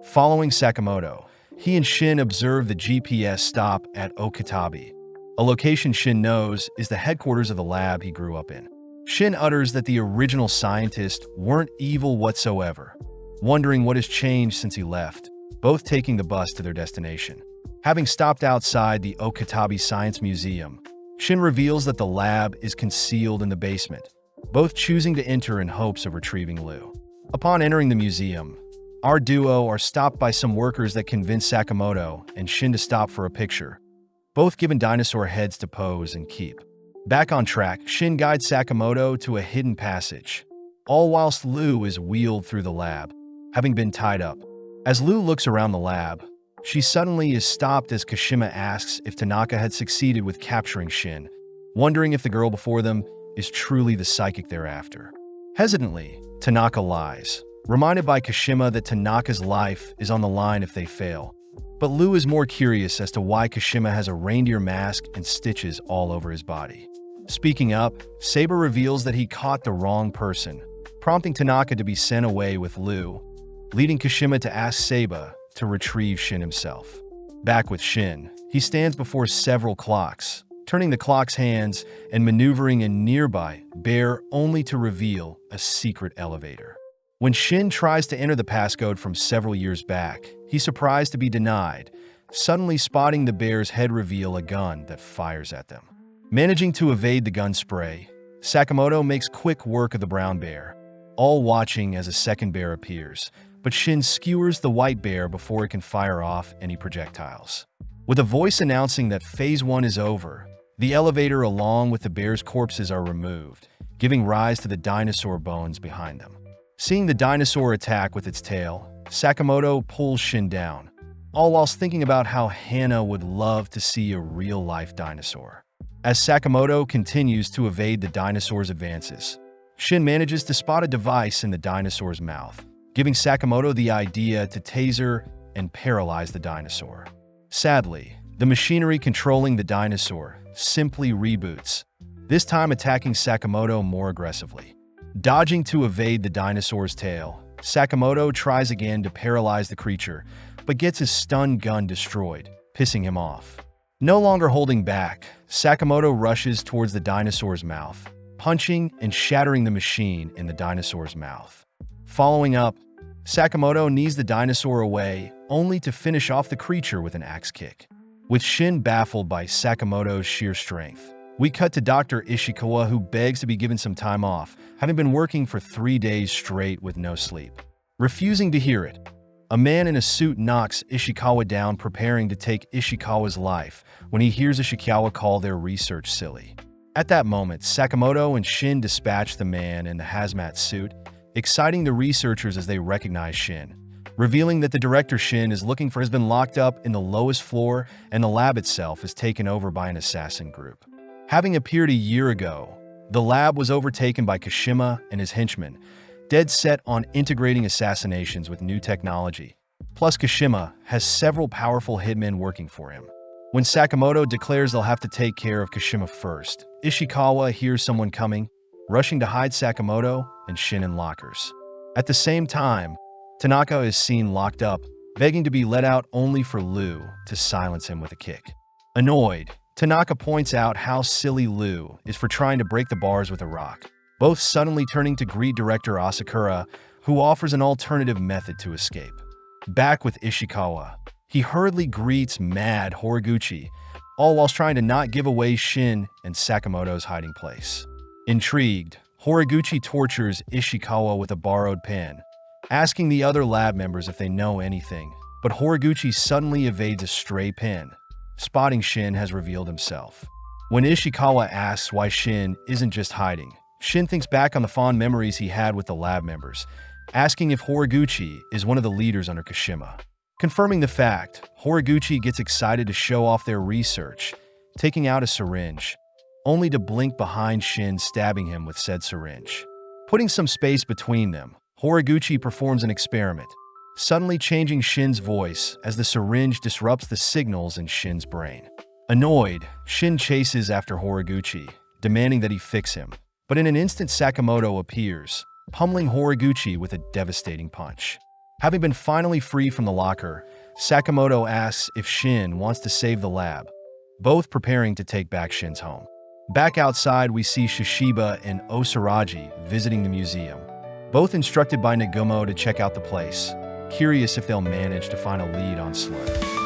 Following Sakamoto, he and Shin observe the GPS stop at Okatabe, a location Shin knows is the headquarters of the lab he grew up in. Shin utters that the original scientists weren't evil whatsoever, wondering what has changed since he left, both taking the bus to their destination. Having stopped outside the Okatabe Science Museum, Shin reveals that the lab is concealed in the basement, both choosing to enter in hopes of retrieving Lu. Upon entering the museum, our duo are stopped by some workers that convince Sakamoto and Shin to stop for a picture, both given dinosaur heads to pose and keep. Back on track, Shin guides Sakamoto to a hidden passage, all whilst Lu is wheeled through the lab, having been tied up. As Lu looks around the lab, she suddenly is stopped as Kashima asks if Tanaka had succeeded with capturing Shin, wondering if the girl before them is truly the psychic thereafter. Hesitantly, Tanaka lies, reminded by Kashima that Tanaka's life is on the line if they fail. But Lu is more curious as to why Kashima has a reindeer mask and stitches all over his body. Speaking up, Seiba reveals that he caught the wrong person, prompting Tanaka to be sent away with Lu, leading Kashima to ask Seiba to retrieve Shin himself. Back with Shin, he stands before several clocks, turning the clock's hands and maneuvering a nearby bear only to reveal a secret elevator. When Shin tries to enter the passcode from several years back, he's surprised to be denied, suddenly spotting the bear's head reveal a gun that fires at them. Managing to evade the gun spray, Sakamoto makes quick work of the brown bear, all watching as a second bear appears, but Shin skewers the white bear before it can fire off any projectiles. With a voice announcing that Phase 1 is over, the elevator along with the bear's corpses are removed, giving rise to the dinosaur bones behind them. Seeing the dinosaur attack with its tail, Sakamoto pulls Shin down, all whilst thinking about how Hana would love to see a real-life dinosaur. As Sakamoto continues to evade the dinosaur's advances, Shin manages to spot a device in the dinosaur's mouth, giving Sakamoto the idea to taser and paralyze the dinosaur. Sadly, the machinery controlling the dinosaur simply reboots, this time attacking Sakamoto more aggressively. Dodging to evade the dinosaur's tail, Sakamoto tries again to paralyze the creature, but gets his stun gun destroyed, pissing him off. No longer holding back, Sakamoto rushes towards the dinosaur's mouth, punching and shattering the machine in the dinosaur's mouth. Following up, Sakamoto knees the dinosaur away, only to finish off the creature with an axe kick. With Shin baffled by Sakamoto's sheer strength, we cut to Dr. Ishikawa, who begs to be given some time off, having been working for 3 days straight with no sleep. Refusing to hear it, a man in a suit knocks Ishikawa down, preparing to take Ishikawa's life when he hears Ishikawa call their research silly. At that moment, Sakamoto and Shin dispatch the man in the hazmat suit, exciting the researchers as they recognize Shin, revealing that the director Shin is looking for has been locked up in the lowest floor and the lab itself is taken over by an assassin group. Having appeared a year ago, the lab was overtaken by Kashima and his henchmen, dead set on integrating assassinations with new technology. Plus, Kashima has several powerful hitmen working for him. When Sakamoto declares they'll have to take care of Kashima first, Ishikawa hears someone coming, rushing to hide Sakamoto and Shin in lockers. At the same time, Tanaka is seen locked up, begging to be let out only for Liu to silence him with a kick. Annoyed, Tanaka points out how silly Liu is for trying to break the bars with a rock, both suddenly turning to greet director Asakura, who offers an alternative method to escape. Back with Ishikawa, he hurriedly greets mad Horiguchi, all whilst trying to not give away Shin and Sakamoto's hiding place. Intrigued, Horiguchi tortures Ishikawa with a borrowed pen, asking the other lab members if they know anything, but Horiguchi suddenly evades a stray pen. Spotting Shin has revealed himself. When Ishikawa asks why Shin isn't just hiding, Shin thinks back on the fond memories he had with the lab members, asking if Horiguchi is one of the leaders under Kashima. Confirming the fact, Horiguchi gets excited to show off their research, taking out a syringe, only to blink behind Shin stabbing him with said syringe. Putting some space between them, Horiguchi performs an experiment, suddenly changing Shin's voice as the syringe disrupts the signals in Shin's brain. Annoyed, Shin chases after Horiguchi, demanding that he fix him. But in an instant, Sakamoto appears, pummeling Horiguchi with a devastating punch. Having been finally free from the locker, Sakamoto asks if Shin wants to save the lab, both preparing to take back Shin's home. Back outside, we see Shishiba and Osaraji visiting the museum, both instructed by Nagumo to check out the place, curious if they'll manage to find a lead on Slur.